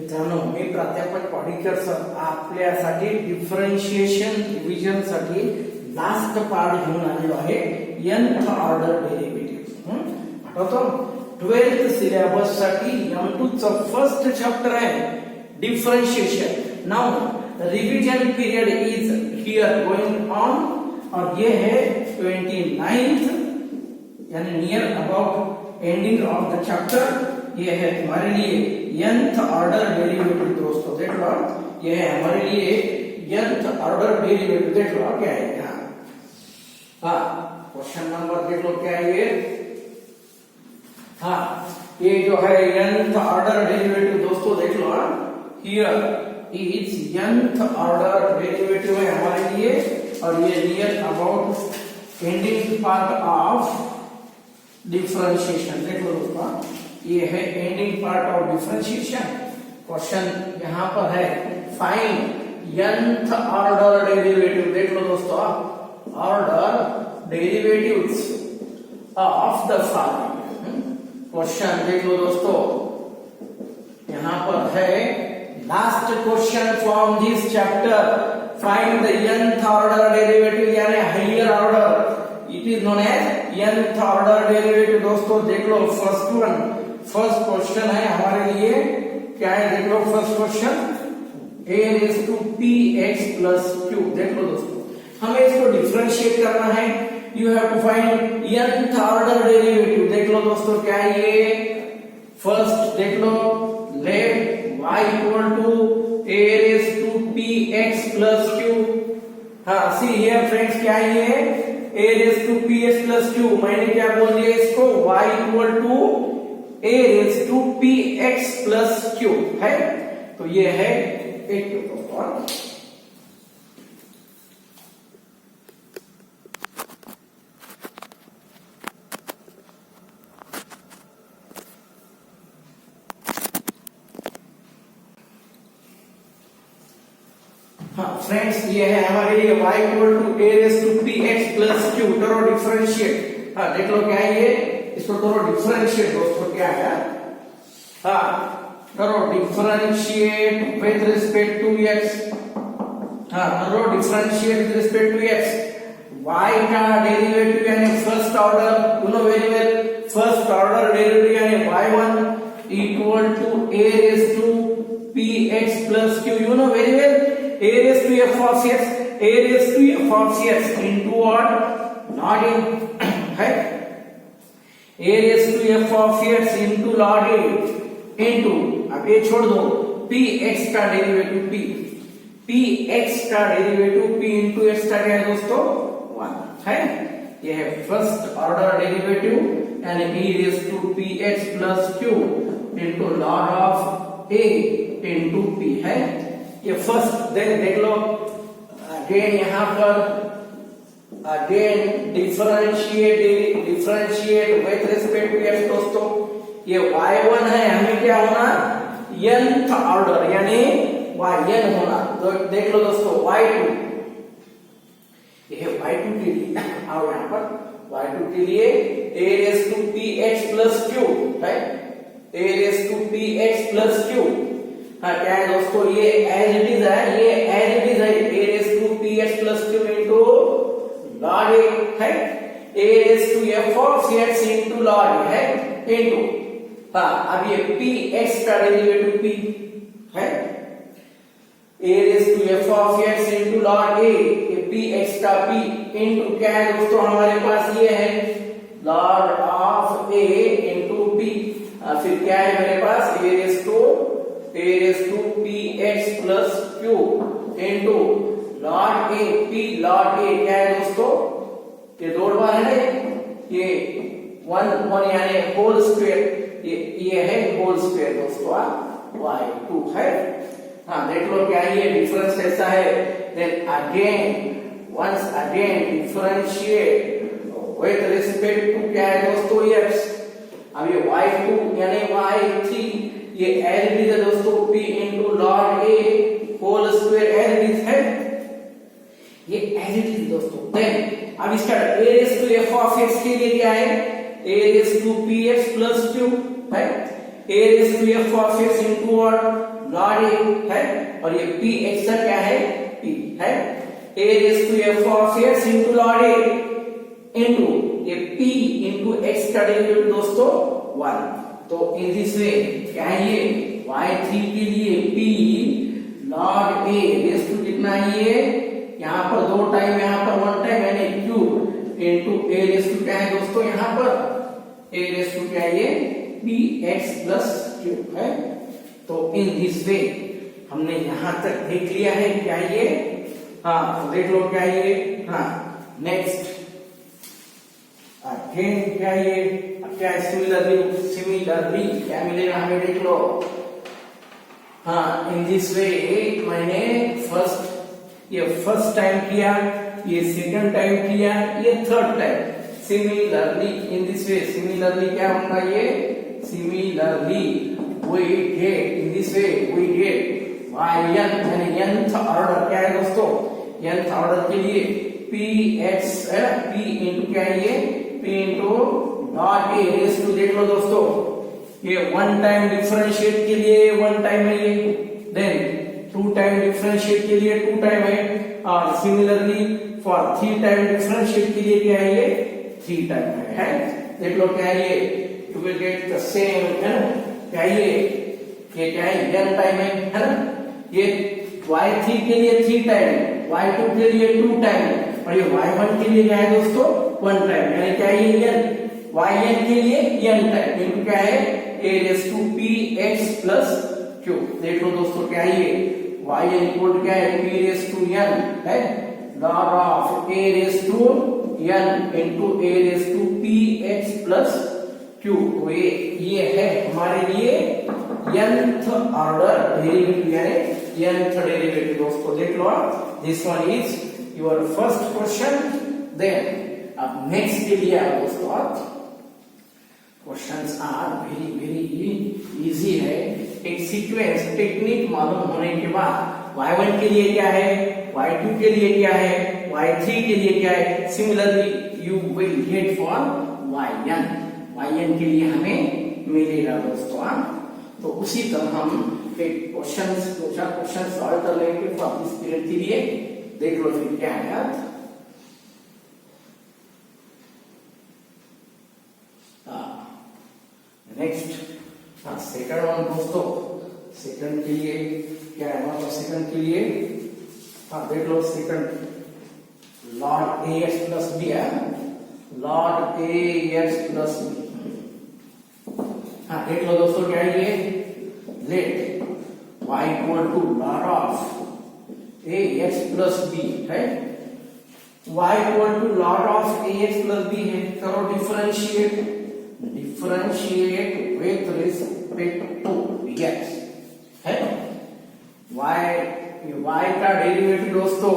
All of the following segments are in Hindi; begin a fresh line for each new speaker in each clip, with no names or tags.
मित्रांनो, मी प्राध्यापक पाडीकर सर आपल्यासाठी डिफरन्शिएशन डिव्हिजन साठी लास्ट पार्ट घेऊन आलेलो आहे. nth ऑर्डर डेरिव्हेटिव्ह आठवतो 12th सिलेबस साठी M2 चा फर्स्ट चॅप्टर आहे differentiation. Now revision period is here going on और ये है 29th यानी near about ending of the chapter. ये है तुम्हारे लिए nth ऑर्डर डेरिवेटिव दोस्तों. देख लो, ये है हमारे लिए nth ऑर्डर डेरिवेटिव. देख लो क्या है यहाँ. हाँ, क्वेश्चन नंबर देख लो क्या है ये. हाँ, ये जो है nth ऑर्डर डेरिवेटिव दोस्तों देख लो. Here is nth order derivative है हमारे लिए और ये near about ending part of differentiation. देख लो दोस्तों, ये है ending part of differentiation. Question यहाँ पर है फाइंड nth ऑर्डर डेरिवेटिव. देख लो दोस्तों, order derivatives of the following. Question देख लो दोस्तों, यहाँ पर है last question from this chapter. Find the nth order derivative यानी higher order. It is known as nth order derivative. दोस्तों देख लो फर्स्ट क्वेश्चन है हमारे लिए. क्या है देख लो first question, a raised to px plus q. देख लो दोस्तों, हमें इसको डिफरेंशिएट करना है. You have to find nth order derivative. देख लो दोस्तों क्या है ये. फर्स्ट देख लो, let y equal to a raised to px plus q. हाँ, सी हियर फ्रेंड्स क्या है ये a raised to px plus q. मैंने क्या बोल दिया इसको, y equal to a raised to px plus q है. तो ये है एक दोस्तों. हाँ फ्रेंड्स, ये है हमारे लिए y equal to a raised to px plus q. करो डिफरेंशिएट. हाँ देख लो क्या है ये, इसको करो डिफरेंशिएट दोस्तों. क्या है, हाँ करो differentiate with respect to x. हाँ करो differentiate with respect to x. y का डेरिवेटिव यानी first order, you know very well, first order derivative यानी y1 equal to a raised to px plus q. You know very well, a raised to f of x, a raised to f of x into what, log a है. a raised to f of x into log a into, अब ये छोड़ दो, px का डेरिवेटिव px का डेरिवेटिव p into x का क्या है दोस्तों, 1 है. ये है फर्स्ट ऑर्डर डेरिवेटिव यानी e raised to px plus q into log of a into p है. ये फर्स्ट. देन देख लो अगेन यहाँ पर again differentiate with respect to x दोस्तों. ये y1 है, हमें क्या होना, nth ऑर्डर यानी yn होना. तो देख लो दोस्तों y2, ये y2 के लिए आओ यहाँ पर. y2 के लिए a raised to px plus q है, a raised to px plus q. हाँ क्या है दोस्तों, ये एज इट इज है, ये एज इट इज है. a raised to px plus q into log a है, a raised to f of x into log a है into. हाँ अब ये px का डेरिवेटिव p है, a raised to f of x into log a, ये px का p into क्या है दोस्तों हमारे पास ये है log of a into p. फिर क्या है मेरे पास, a raised to px plus q into log a, p log a क्या है दोस्तों, ये दो बार है, ये 1 यानी होल स्क्वायर, ये है होल स्क्वायर दोस्तों y2 है. हाँ देख लो क्या है ये डिफरेंस कैसा है. Then again once again differentiate with respect to क्या है दोस्तों x. अब ये y2 यानी y3 ये एज इट इज है दोस्तों p into log a whole square as it is है, ये एज इट इज दोस्तों. देन अब इसका a raised to f of x के लिए क्या है, a raised to px plus q है, a raised to f of x into what log a है, और ये पी एक्स का क्या है, पी है, a raise to f of x into log a into ये p इंटू एक्स का डेरिवेटिव दोस्तों 1। तो इन दिस वे क्या है ये y3 के लिए p log a raise to कितना है ये, यहाँ पर 2 टाइम, यहाँ पर 1 टाइम, यानी cube into a raise to क्या है दोस्तों, यहाँ पर a रेस टू क्या है ये px प्लस क्यूब है। तो इन दिस वे हमने यहाँ तक देख लिया है क्या ये, हाँ देख लो क्या ये, हाँ नेक्स्ट अगेन क्या ये, क्या सिमिलरली क्या मिलेगा हमें, देख लो। हाँ इन दिस वे मैंने ये फर्स्ट टाइम किया, ये सेकंड टाइम किया, ये third time. Similarly in this way, similarly क्या होगा ये, similarly we get in this way we get yn यानी nth ऑर्डर क्या है दोस्तों, nth ऑर्डर के लिए px है, p इंटू क्या है ये, p into log a raise to, देख लो दोस्तों ये 1 टाइम डिफरेंशिएट के लिए 1 टाइम है ये, देन 2 टाइम डिफरेंशिएट के लिए 2 टाइम है, और सिमिलरली फॉर 3 टाइम डिफरेंशिएट के लिए क्या है ये 3 टाइम है। देख लो क्या है ये, you will get the same है ना, क्या है ये क्या है n टाइम है ना, ये y3 के लिए 3 टाइम, y2 के लिए 2 टाइम, और ये y1 के लिए क्या है दोस्तों 1 टाइम, यानी क्या है ये yn के लिए n टाइम इंटू क्या है a raise to px plus q। देख लो दोस्तों क्या है ये yn इक्वल क्या है p रेस टू n है, log of a raise to n into a raise to px plus q। तो ये है हमारे लिए nth ऑर्डर डेरिवेटिव यानी nth डेरिवेटिव दोस्तों, देख लो। This one is your first question. Then अब नेक्स्ट के लिए दोस्तों questions are very very easy है। एक सीक्वेंस टेक्निक मालूम होने के बाद y1 के लिए क्या है, y2 के लिए क्या है, y3 के लिए क्या है, similarly you will get for yn के लिए हमें मिलेगा दोस्तों। तो उसी तरह हम एक क्वेश्चंस 2-4 क्वेश्चन सॉल्व कर लेंगे फॉर दिस पीरियड के लिए। देख लो फिर क्या है। नेक्स्ट सेकंड वन दोस्तों, सेकंड के लिए क्या है, मतलब सेकंड के लिए देख लो second log ax plus b है, लॉग ax प्लस बी। देख लो दोस्तों क्या है ये, let y equal to log of ax plus b है, y equal to log of ax plus b है। करो differentiate with respect to x है, y का डेरिवेटिव दोस्तों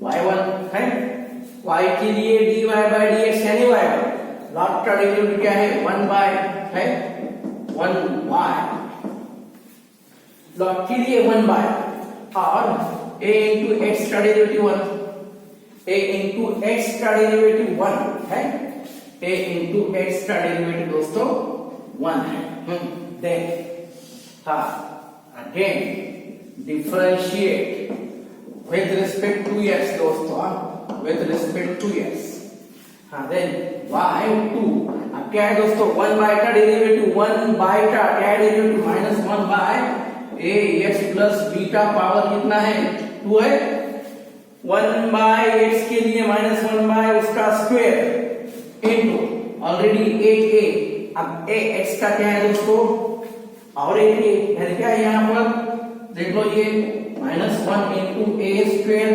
y1 है, y के लिए dy by dx यानी y1, लॉग का डेरिवेटिव क्या है 1 by है, 1 by लॉग के लिए 1 by, और a into x का डेरिवेटिव 1, a into x का डेरिवेटिव 1 है, a into x का डेरिवेटिव दोस्तों 1 है। Then again differentiate with respect to x दोस्तों, with respect to x। Then y2 अब क्या है दोस्तों 1 बाय का डेरिवेटिव, 1 बाय का क्या है derivative -1 by ax plus b का पावर कितना है 2 है, 1 बाय x के लिए -1 बाय उसका स्क्वायर इंटू ऑलरेडी 8a। अब ax का क्या है दोस्तों और 8a यानी क्या है यहाँ पर देख लो ये -1 into a square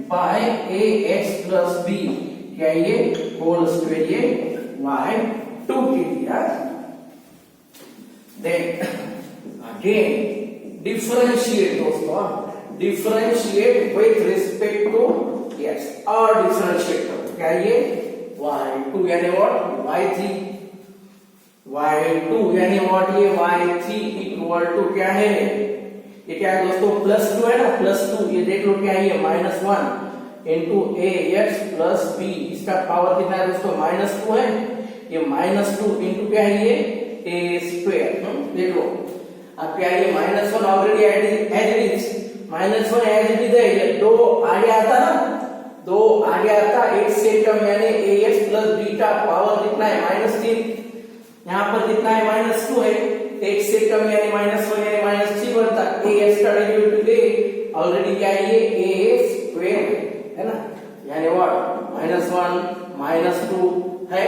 by ax plus b, क्या ये होल स्क्वायर ये y2 के लिए। देन अगेन डिफरेंशिएट दोस्तों, differentiate with respect to x, और डिफरेंशिएट करो क्या ये y2 यानी व्हाट y3, y2 यानी व्हाट ये y3 इक्वल टू क्या है, ये क्या है दोस्तों +2 है ना, +2 ये देख लो क्या है ये -1 इंटू ax प्लस b, इसका पावर कितना है दोस्तों -2 है, ये -2 इंटू क्या है ये a स्क्वायर। देख लो अब क्या ये -1 already as it is, -1 as it is है, 2 आगे आता ना, 2 आगे आता, 1 से कम यानी ax प्लस b का पावर कितना है -3, यहाँ पर कितना है -2 है, 1 से कम यानी -1 यानी -3 बनता, ax का डेरिवेटिव ऑलरेडी क्या है ये ax स्क्वायर है ना, यानी व्हाट -1 -2 है,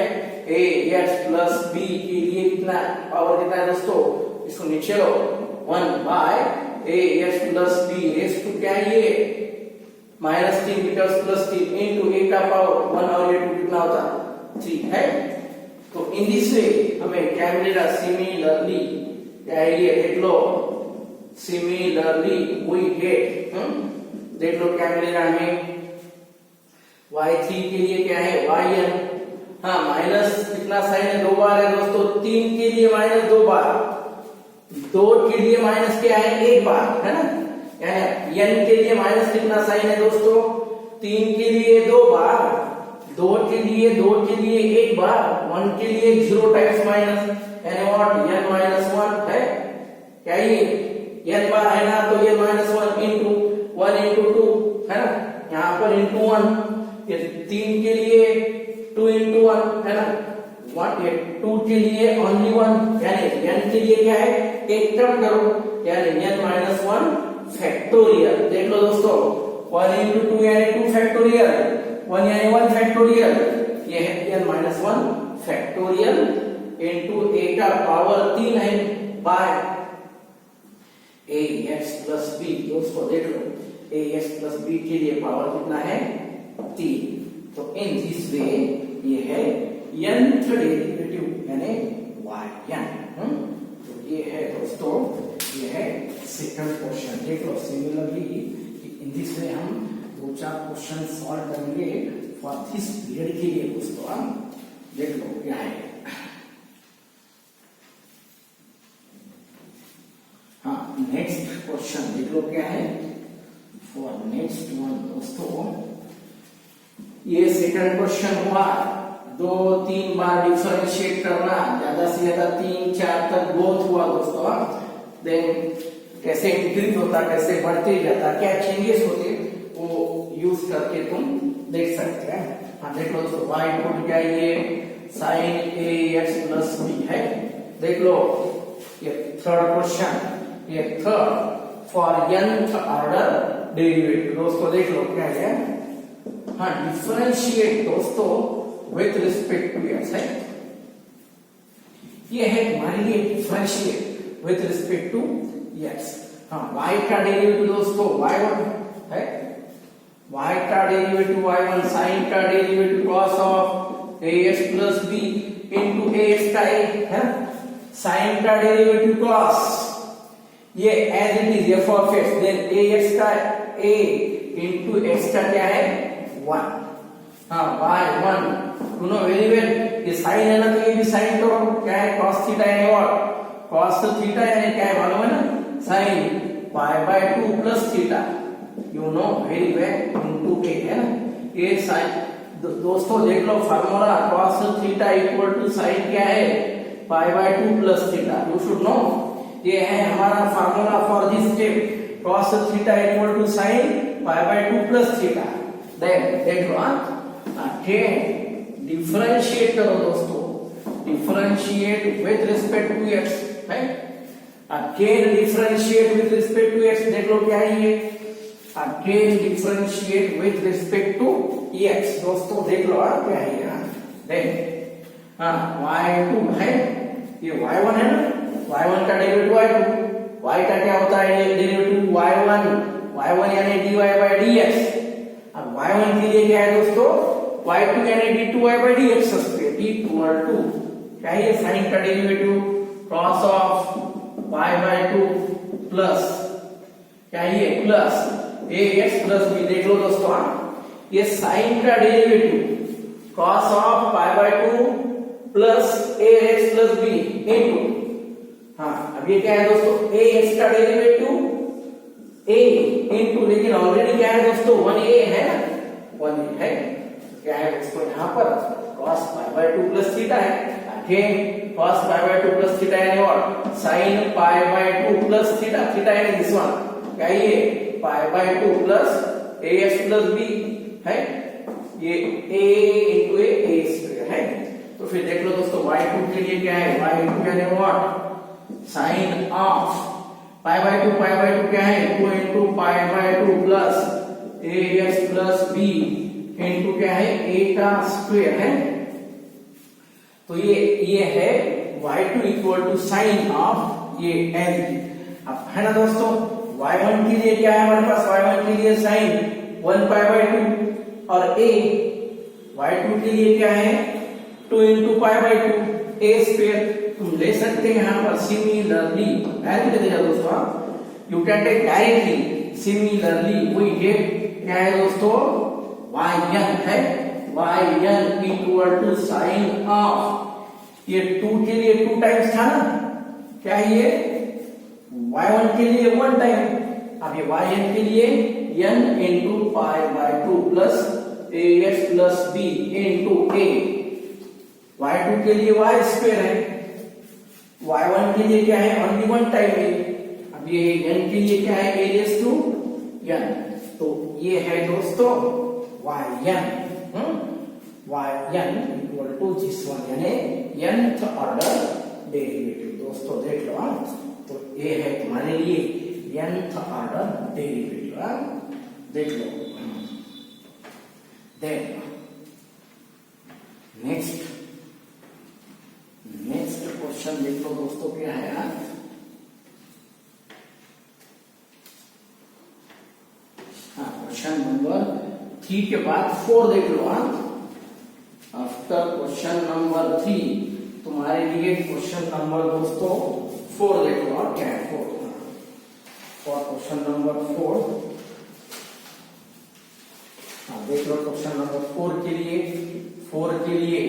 ax प्लस b के लिए कितना पावर कितना है दोस्तों, इसको नीचे लो 1 by ax plus b raise to क्या है ये -3 मीटर प्लस 3 इनटू a का पावर 1 और ये 2 कितना होता 3 है। तो इन दिस वे हमें क्या मिलेगा, सिमिलरली क्या है ये देख लो, सिमिलरली वी गेट, देख लो क्या मिलेगा हमें, y3 के लिए क्या है yn, हाँ माइनस कितना साइन है 2 बार है दोस्तों, 3 के लिए -2 बार, 2 के लिए माइनस क्या है 1 बार है ना, यानी n के लिए माइनस कितना साइन है दोस्तों, 3 के लिए 2 बार, 2 के लिए 1 बार, 1 के लिए 0 टाइम्स माइनस, यानी व्हाट n -1 है, क्या ये n बार है ना, तो ये -1 इंटू 1 इंटू 2 है ना, यहाँ पर इंटू 1, ये 3 के लिए 2 इंटू 1 है ना, व्हाट ये 2 के लिए ओनली 1, यानी n के लिए क्या है एक टर्म करो, यानी n -1 फैक्टोरियल, देख लो दोस्तों 1 इंटू 2 यानी 2 फैक्टोरियल, 1 यानी 1 फैक्टोरियल, ये है n -1 फैक्टोरियल इंटू a का पावर 3 है बाय ax प्लस b, दोस्तों देख लो ax प्लस b के लिए पावर कितना है 3, तो इन दिस वे ये है nth डेरिवेटिव यानी yn, तो ये है दोस्तों, ये है सेकंड क्वेश्चन। देख लो सिमिलरली इन दिस वे हम 2-4 क्वेश्चन सॉल्व करेंगे फॉर दिस पीरियड के लिए दोस्तों, हम देख लो क्या है, हाँ नेक्स्ट क्वेश्चन देख लो क्या है, फॉर नेक्स्ट वन दोस्तों, ये सेकंड क्वेश्चन हुआ, 2-3 बार डिफरेंशिएट करना, ज्यादा से ज्यादा 3-4 तक बोथ हुआ दोस्तों, देन कैसे इंक्रीज होता, कैसे बढ़ते जाता, क्या चेंजेस होते, वो यूज करके तुम देख सकते हैं। हाँ देख लो दोस्तों, y इक्वल क्या ये sin ax प्लस b है, देख लो ये थर्ड क्वेश्चन, ये third for nth order derivative, दोस्तों देख लो क्या है, हाँ डिफरेंशिएट दोस्तों विथ रिस्पेक्ट टू x है, ये है हमारे लिए differentiate with respect to x, हाँ y का डेरिवेटिव दोस्तों y1 है, y का डेरिवेटिव y1, sin का derivative cos of ax plus b into ax का a है, sin का डेरिवेटिव cos, ये as it is f of x, then ax का a इंटू x का क्या है 1, हाँ y1 you know very well, ये साइन है ना, तो ये भी साइन करो, क्या है cos थीटा यानी और cos थीटा यानी क्या है मालूम है ना, sin π/2 plus theta, you know very well into a है ना, ये साइन, दोस्तों देख लो formula cos theta equal to sin क्या है π/2 plus theta, you should know, ये है हमारा formula for this step, cos theta equal to sin π/2 plus theta, then देख लो डिफरेंशिएट करो दोस्तों, differentiate with respect to x है, again differentiate with respect to x, देख लो क्या है ये, again differentiate with respect to x, दोस्तों देख लो क्या है यहाँ, देख हाँ y2 है, ये y1 है ना, y1 का डेरिवेटिव y2, y का क्या होता है डेरिवेटिव y1 यानी dy by dx, अब y1 के लिए क्या है दोस्तों y2 यानी d2y by dx square equal to क्या है sin का derivative cos of y/2 plus क्या है ये प्लस ax प्लस b, देख लो दोस्तों ये sin का derivative cos of y/2 plus ax plus b into, हाँ अब ये क्या है दोस्तों ax का डेरिवेटिव a इनटू, लेकिन ऑलरेडी क्या है दोस्तों 1a है ना, 1a है, क्या है दोस्तों यहाँ पर cos π/2 प्लस थीटा है, again cos pi by 2 plus theta and what sin pi by 2 plus theta and this one क्या ये pi by 2 plus ax plus b है ये a into a square है। तो फिर देख लो दोस्तों y2 के लिए क्या है y2 यानी what sin of pi by 2 क्या है 2 into pi by 2 plus ax plus b into क्या है a का स्क्वायर है। तो ये है y2 equal to sine of ये n। अब है ना दोस्तों y1 के लिए क्या है हमारे पास y1 के लिए साइन 1 पाई बाय 2 और a y2 के लिए क्या है 2 into pi by 2 a square तुम ले सकते हैं यहाँ पर सिमिलरली डायरेक्टली देखा दोस्तों you can take directly similarly we get क्या है दोस्तों yn है yn equal to sine of ये 2 के लिए 2 टाइम्स था ना क्या है ये y1 के लिए 1 टाइम अब ये yn के लिए n into pi by 2 plus ax plus b into a y2 के लिए y स्क्वायर है y1 के लिए क्या है ओनली 1 टाइम है अब ये n के लिए क्या है a raised to n तो ये है दोस्तों yn equal to this one यानी nth ऑर्डर डेरिवेटिव दोस्तों देख लो तो ये है तुम्हारे लिए nth ऑर्डर डेरिवेटिव देख लो देन नेक्स्ट क्वेश्चन देख लो दोस्तों क्या है क्वेश्चन नंबर 3 के बाद 4 देख लो आफ्टर क्वेश्चन नंबर 3 तुम्हारे लिए क्वेश्चन नंबर दोस्तों 4 देख लो क्या है 4 और क्वेश्चन नंबर 4 देख लो क्वेश्चन नंबर 4 के लिए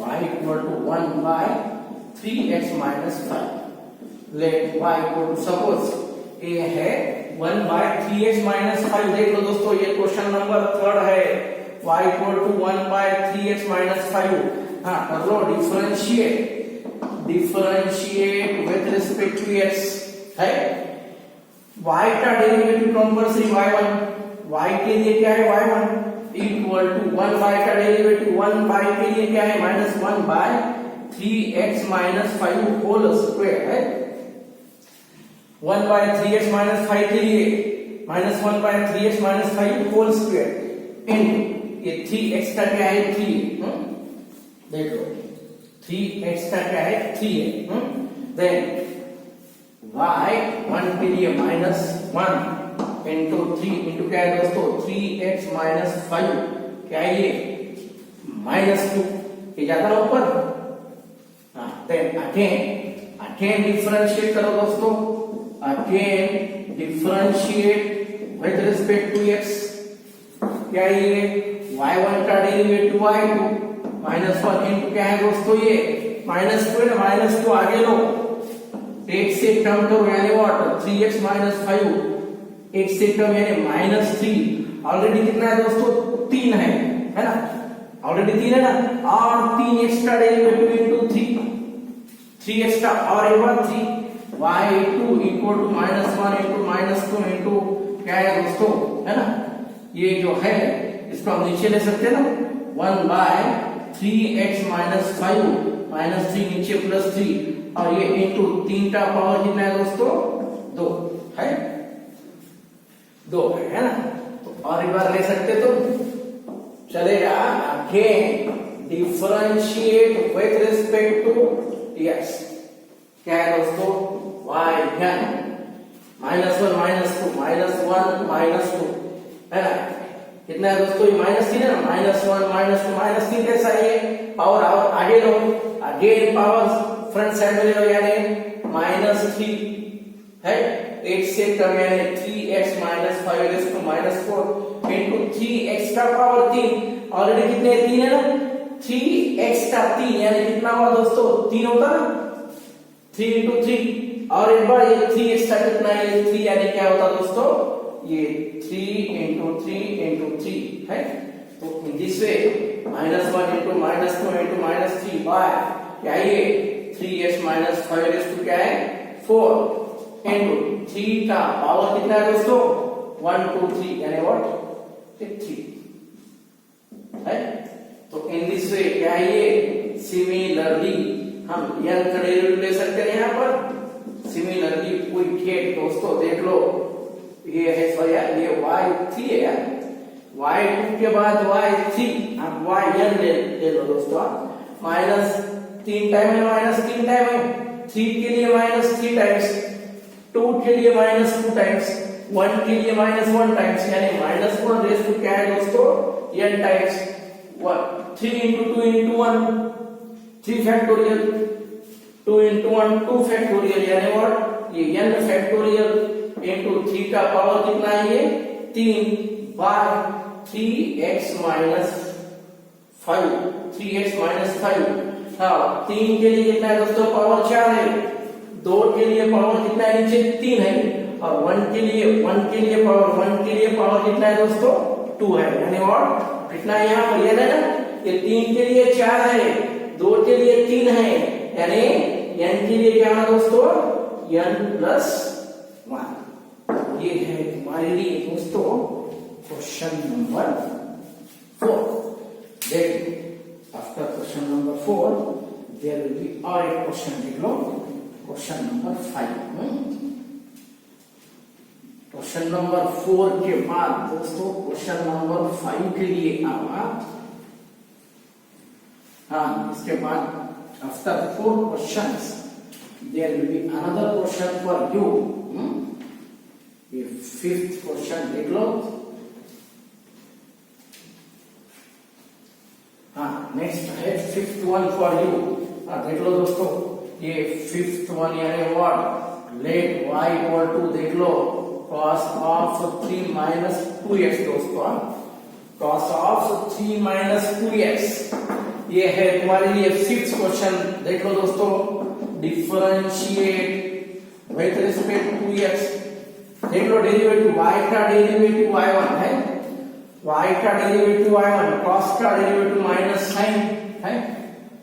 y equal to 1 by 3x minus 5 let y equal to suppose a है 1 बाय 3x माइनस 5 देख लो दोस्तों ये क्वेश्चन नंबर 3 है y equal to 1 by 3x minus 5 हाँ कर लो differentiate with respect to x है y का डेरिवेटिव कंपल्सरी y1 y के लिए क्या है y1 इक्वल टू 1 बाय का डेरिवेटिव 1 बाय के लिए क्या है minus 1 by 3x minus 5 whole square है 1 बाय 3x माइनस 5 के लिए minus 1 by 3x minus 5 whole square in ये 3x का क्या है 3 देख लो 3x का क्या है 3 है देन y 1 के लिए माइनस 1 इंटू 3 इंटू क्या है दोस्तों 3x माइनस 5 क्या है ये माइनस 2 ये जाता ना ऊपर देन अगेन डिफरेंशिएट करो दोस्तों again differentiate with respect to x क्या है ये y1 का डेरिवेटिव y2 माइनस 1 इंटू क्या है दोस्तों ये माइनस 2 आगे लो एक से कम करो यानी व्हाट 3x माइनस 5 एक से कम यानी माइनस 3 ऑलरेडी कितना है दोस्तों 3 है ना ऑलरेडी 3 है ना और 3x का डेरिवेटिव इनटू 3x का और एक बार 3 y2 equal to -1 into -2 into क्या है दोस्तों है ना ये जो है इसको हम नीचे ले सकते हैं ना 1 बाय 3x माइनस 5 माइनस 3 नीचे प्लस 3 और ये इनटू 3 का पावर कितना है दोस्तों 2 है 2 है ना तो और एक बार ले सकते तो चलेगा again differentiate with respect to x क्या है दोस्तों y1 -1 -2 -1 -2 है ना कितना है दोस्तों ये -3 है ना -1 -2 -3 कैसा है ये पावर आगे लो अगेन पावर फ्रंट साइड में ले लो यानी -3 है एक से कम यानी 3x minus 5 to -4 into 3x का पावर 3 ऑलरेडी कितने 3 है ना 3x का 3 यानी कितना हुआ दोस्तों 3 होता ना 3 इंटू 3 और एक बार ये 3x का कितना है ये 3 यानी क्या होता दोस्तों ये 3 इंटू 3 है तो in this way -1 into -2 into -3 by क्या ये 3x माइनस 5 क्या है 4 इंटू 3 का पावर कितना है दोस्तों 1 2 3 यानी व्हाट 3 है। तो इन दिस वे क्या है ये सिमिलरली हम n का डेरिवेटिव ले सकते हैं यहाँ पर। सिमिलरली वी गेट दोस्तों देख लो ये है सॉरी ये y3 है यार y2 के बाद y3 अब yn ले लो दोस्तों माइनस 3 टाइम है माइनस 3 टाइम है 3 के लिए माइनस 3 टाइम्स 2 के लिए माइनस 2 टाइम्स 1 के लिए माइनस 1 टाइम्स यानी माइनस 1 रेज टू क्या है दोस्तों n times 3 into 2 into 1 3 factorial 2 into 1 2 factorial यानी व्हाट ये n फैक्टोरियल into 3 का पावर कितना है ये 3 bye 3x minus 5 3x minus 5 हाँ 3 के लिए कितना है दोस्तों पावर 4 है 2 के लिए पावर कितना है नीचे 3 है और 1 के लिए पावर कितना है दोस्तों 2 है यानी व्हाट कितना यहाँ पर ये ना ये 3 के लिए 4 है 2 के लिए 3 है यानी n के लिए क्या है दोस्तों n प्लस 1 ये है हमारे लिए दोस्तों क्वेश्चन नंबर 4। देखिए after question number 4 there will be और एक क्वेश्चन देख लो क्वेश्चन नंबर 5। क्वेश्चन नंबर 4 के बाद दोस्तों क्वेश्चन नंबर 5 के लिए आवा हाँ इसके बाद after 4 questions there will be another question for you. ये 5th क्वेश्चन देख लो हाँ नेक्स्ट है 5th वन फॉर यू देख लो दोस्तों ये 5th वन यानी what let y equal to देख लो cos of 3 minus 2x दोस्तों cos of 3 minus 2x ये है तुम्हारे लिए 5th क्वेश्चन देख लो दोस्तों differentiate with respect to x देख लो डेरिवेटिव y का डेरिवेटिव y1 है y का डेरिवेटिव y1 cos का डेरिवेटिव माइनस साइन है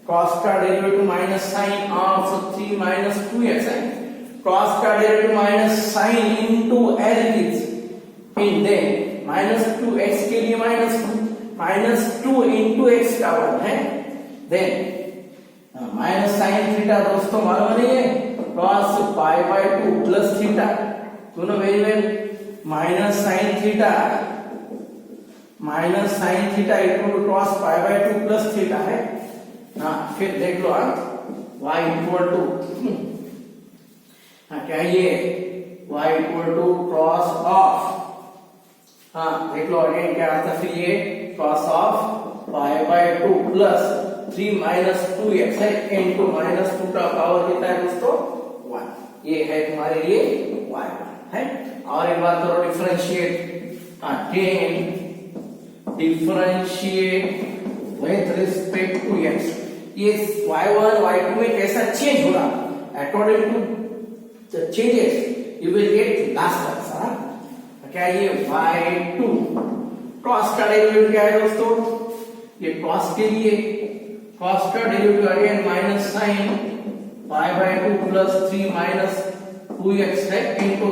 cos का derivative minus sine of 3 minus 2x है cos का derivative minus sine into as it is in then minus 2x के लिए माइनस 2 इनटू x का 1 है देन माइनस साइन थीटा दोस्तों मालूम नहीं है cos pi by 2 plus theta दोनों very well minus sine theta equal to cos pi by 2 plus theta है हाँ फिर देख लो y इक्वल टू हाँ क्या ये y equal to cos of हाँ देख लो अगेन क्या आता फिर ये cos of pi by 2 plus 3 minus 2x है इनटू माइनस 2 का पावर कितना है दोस्तों 1 ये है तुम्हारे लिए y है। और एक बात करो differentiate again differentiate with respect to x ये y1 y2 में कैसा चेंज हो रहा according to the changes you will get last answer क्या ये y2 cos का डेरिवेटिव क्या है दोस्तों ये cos के लिए cos का derivative again minus sine pi by 2 plus 3 minus 2x है इनटू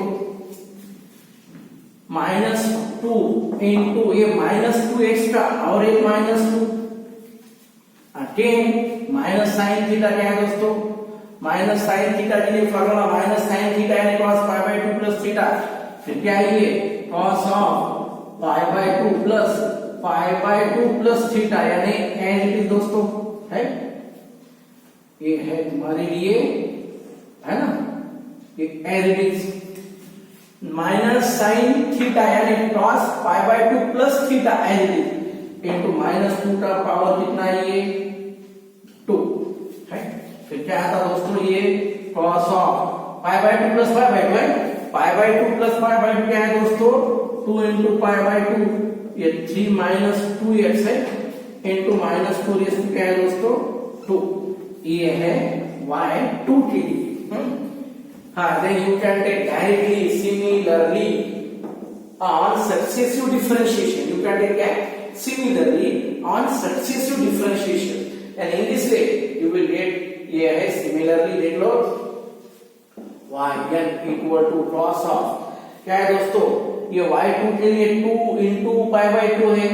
माइनस 2 इनटू ये माइनस 2x का और एक minus 2 again minus sine theta क्या है दोस्तों माइनस साइन थीटा के लिए फॉर्मूला माइनस साइन थीटा यानी cos pi by 2 plus theta फिर क्या है ये cos of pi by 2 plus pi by 2 plus theta यानी एज इट इज दोस्तों है ये है तुम्हारे लिए है ना ये as it is minus sine theta यानी cos pi by 2 plus theta as it is into minus 2 का पावर कितना है ये 2 है फिर क्या आता दोस्तों ये cos of pi by 2 plus pi by 2 है पाई बाय 2 प्लस पाई बाय 2 क्या है दोस्तों 2 इनटू पाई बाय 2 ये 3 माइनस 2x है इनटू माइनस 2 रेस टू क्या है दोस्तों 2 ये है y2 के लिए हाँ then you can take directly similarly on successive differentiation you can take that similarly on successive differentiation and in this way you will get ये है सिमिलरली देख लो yn equal to cross of क्या है दोस्तों, ये y2 के लिए 2 इंटू पाई बाई 2 है,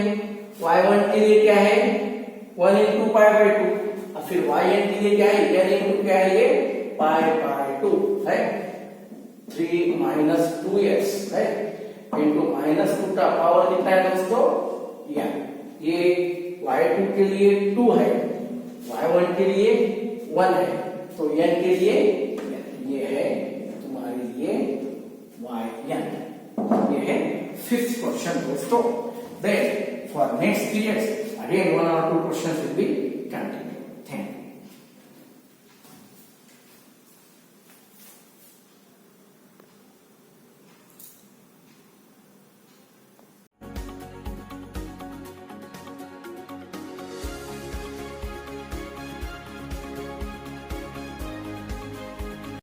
y1 के लिए क्या है 1 इंटू पाई बाई 2, और फिर yn के लिए क्या है n इंटू क्या है ये पाई बाई 2 है, 3 माइनस 2s है इंटू माइनस 2 का पावर कितना है दोस्तों n, ये y2 के लिए 2 है, y1 के लिए 1 है, तो n के लिए ये है तुम्हारे लिए yn, ये है फिफ्थ क्वेश्चन दोस्तों. Then for next periods again 1 or 2 questions will be